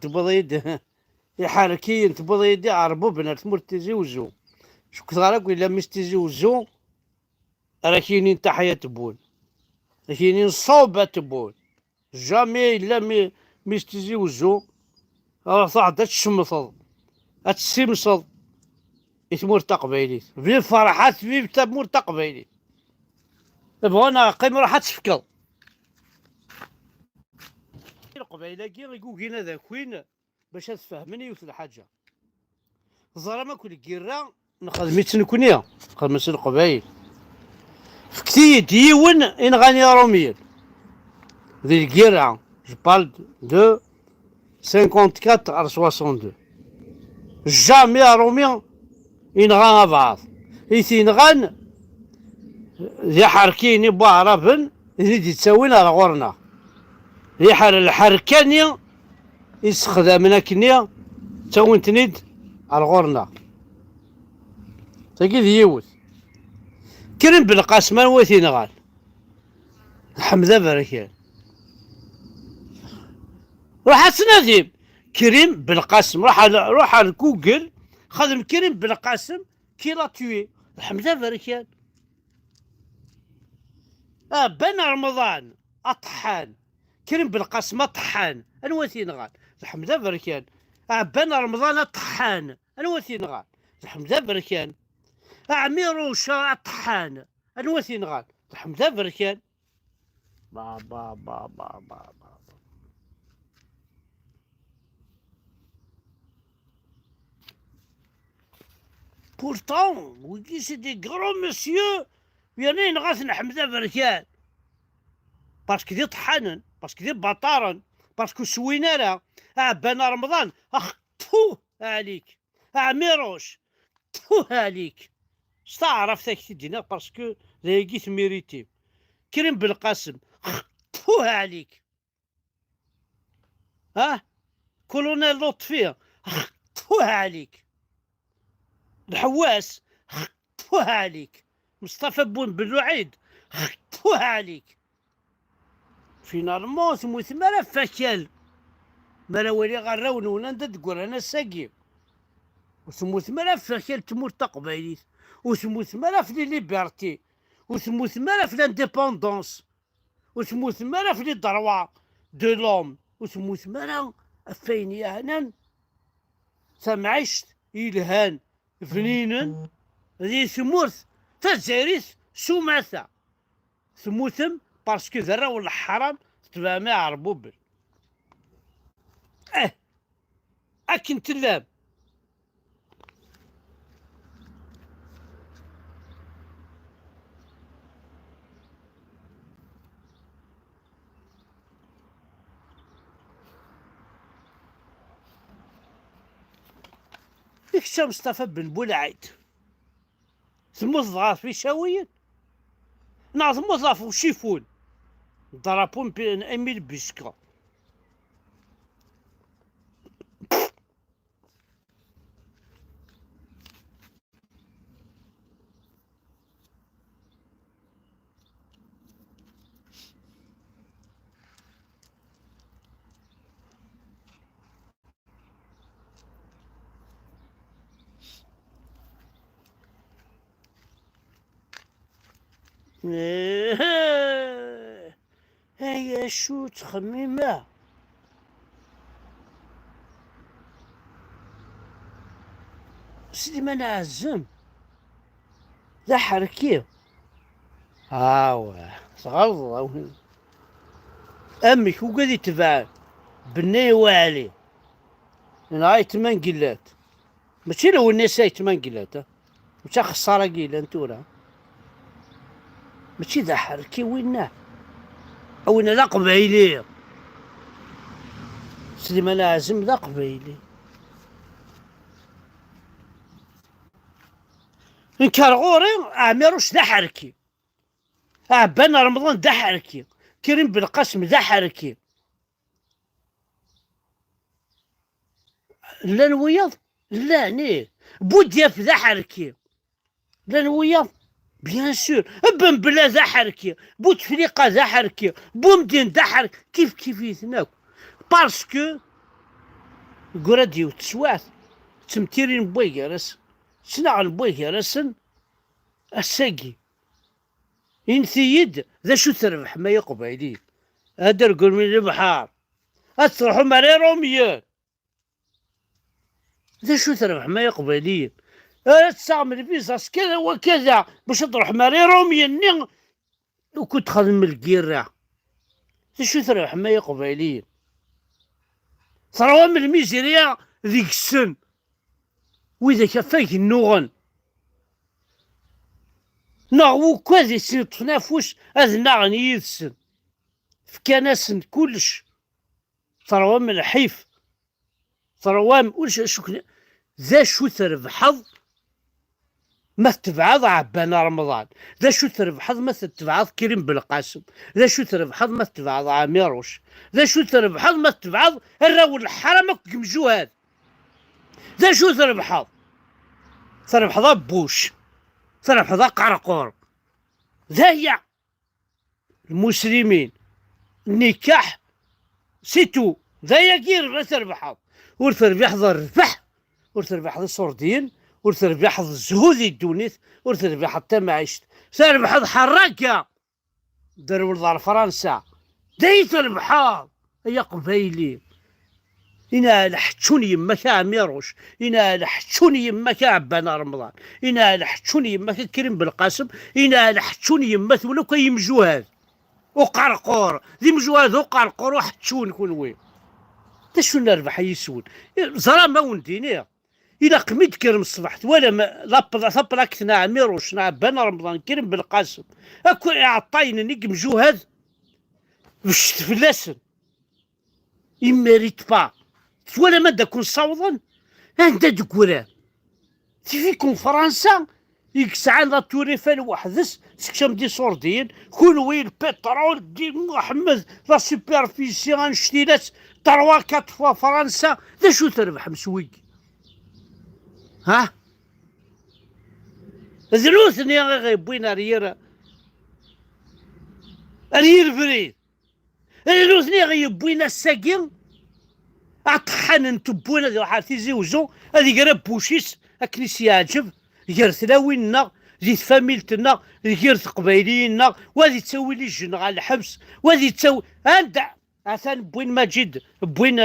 تبغى يد يحركي تبغى يدي عربو بنات تمر تزوجو شو كثر الا مش تزوجو راه كاينين تحية تبون كاينين صوبة تبون جامي الا مش تزوجو راه صعد تشمصل تسمصل تمور تقبيلي في فرحات في تمور تقبيلي بغانا قيم راح تفكر القبيلة كي يقول كينا ذا كوين باش تفهمني وث الحاجة زرا ما كل كيرا نخدم تنكونيا نخدم القبايل فكتي ديون إن غاني روميل ذي الكيرا جو بارل دو 54 à 62 جامي رومي إن غان بعض إيثين غان ذي حركيني بعرفن ذي تسوين على غورنا ذي حر الحركانية يستخدمنا كنيا تسوين تنيد على غورنا تاكي يوث كريم بالقاسم وثين غان حمزة بركان روح تناديم كريم بالقاسم روح على جوجل خدم كريم بالقاسم كي لا توي حمزة بركان بن رمضان أطحان كريم بالقاسم أطحان أنوثين غان حمزة بركان بن رمضان أطحان أنوثين غان حمزة بركان عميروشا أطحان أنوثين غان حمزة بركان با با با با با با Pourtant, oui, c'est des grands messieurs. يعني نغاثن حمزة بركان باسكو دي طحانا باسكو دي بطارا باسكو سوينا لها بنا رمضان تفو عليك ميروش تفو عليك استعرف ذاك تدينا باسكو لاقيت ميريتي كريم بالقاسم تفو عليك كولونيل لطفي تفو عليك الحواس تفو عليك مصطفى بن بلوعيد تفو عليك فينالمون ثموث مرا فشل مرا ولي غراون ولاندا تقول انا ساقي وثموث مرا فشل تمور تقبايليت وثموث مرا في لي ليبرتي وثموث مرا في لانديبوندونس وثموث مرا في لي دروا دو لوم وثموث مرا فين يهنان سمعشت يلهان فنينا ذي ثمورث تزاريث سماثة ثموثم باسكو ذرا ولا حرام تبع ما عربوبل أكن تلام يكشف مصطفى بن بولعيد ثموث في شاويين نعظم موظف وشيفون ضربون بين اميل بيسكا هيا شو تخميمة سيدي ما نعزم ذا حركيه صغار امي شو قد يتبع بني والي انا هاي 8 قلات ماشي لو الناس هاي 8 قلات ماشي خسارة قيلة انتورا ماشي ذا حركي ويناه او انا ذا قبيلي سيدي ما لازم ذا قبيلي انكار غوري عميروش ذا حركي بنا رمضان ذا حركي كريم بالقاسم ذا حركي لا نويض لا نيه بودياف ذا حركي لا نويض بيان سور بن بلا ذا حركي بوتفليقه ذا حركي بومدين ذا حركي كيف يثناك باسكو قراديو تسوات تمتيرين بويكارس سنع البويكارسن الساقي ينثيد ذا شو تربح ما يقبايلين هذا رقل من البحر أتروحوا مري روميان ذا شو تربح ما يقبايلين تستعمل فيزاس كذا وكذا باش تروح مري روميان وكنت خدم الكيرة ذا شو تربح ما يقبايلين ثروة من الميزيريا ذيك السن وإذا كفاك النوغن ناغو كوازي سن تنافوش هذا ناغني يدسن فكاناسن كلش ثروة من الحيف ثروة من كلش شكرا ذا شو تربحض ما تبعض عبانا رمضان ذا شو تربحض ما تبعض كريم بالقاسم ذا شو تربحض ما تبعض عميروش ذا شو تربحض ما تبعض الراول الحرام كمجوهاد ذا شو تربحض تربحض بوش تربحض قرقور ذا هي المسلمين النكاح سيتو ذا يقير ما تربحض ورتربح الربح ورتربح الصردين ورتربح الزهودي الدونيث ورتربح حتى معيشت تربح حراكة دروا لدار فرنسا داي تربحها هي قبايلي إنا لحتشوني يماك عميروش إنا لحتشوني يماك عبانا رمضان إنا لحتشوني يماك كريم بالقاسم إنا لحتشوني يماك ولو كاين مجوهاد وقرقور ذي مجوهاد وقرقور وحتشون كون وين تا شو نربح يسون زرا ما ونديني إلا قميت كرم الصباح ولا ما لابلاكتنا عميروش نعبانا رمضان كريم بالقاسم أكو عطاين نيك مجوهاد باش تفلاسن يماريت با ولا ما دا كون صوضا عندها دكوران تفيكم فرنسا يكسعان لا توريفان وحدس سكشم دي صوردين كون وين بترول دي محمد لا سوبرفيسي غنشتيلات 3 4 فوا فرنسا ذا شو تربح مسوي ها ذلوثني غيبوين ريرا رير فريد ذلوثني غيبوين الساقين أطحن نتبونا ذي واحد تيزيوزو هذي قرا بوشيس أكنيس يعجب غير ثلاوينا ذي فاميلتنا غير قبايلينا وهذي تسوي لي جن على الحبس وهذي تسوي عند عثان بوين ماجد بوين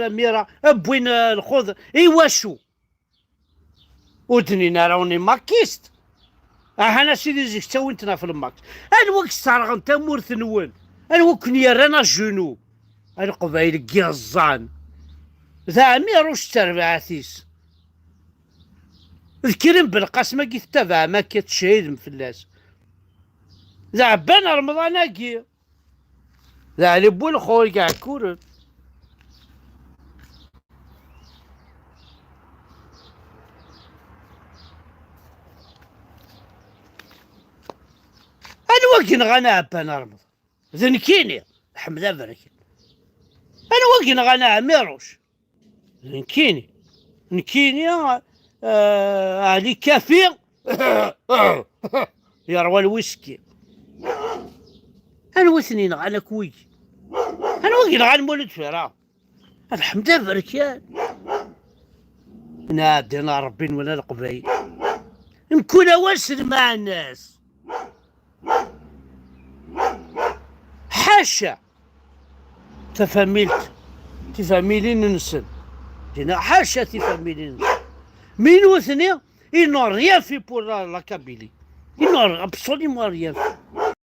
ميرا بوين الخضر إيوا شو ودنينا روني ماكيست أنا سيدي زيك تسوينتنا في الماكس أنا وقت صارغن تمورث نون أنا وكني رانا الجنوب أنا قبايل قيزان ذا عميروش تربعاتيس الكريم بالقاسمة كي تتبع ما كتشهد مفلاس ذا عبانا رمضان هاكي ذا علي بول خوي كاع كورن أنا وكن غانا عبانا رمضان ذا نكيني حمدا بركة أنا وكن غانا عميروش نكيني علي كافي يروى الويسكي انا وثنين على كوي انا وقيل على مولد فرا الحمد لله بركان نادينا ربي ولا القبيل نكون واسر مع الناس حاشا تفاميلين ننسن دينا حاشا تفاميلين من وثني il n'ont rien fait pour la Kabylie. Ils n'ont absolument rien fait.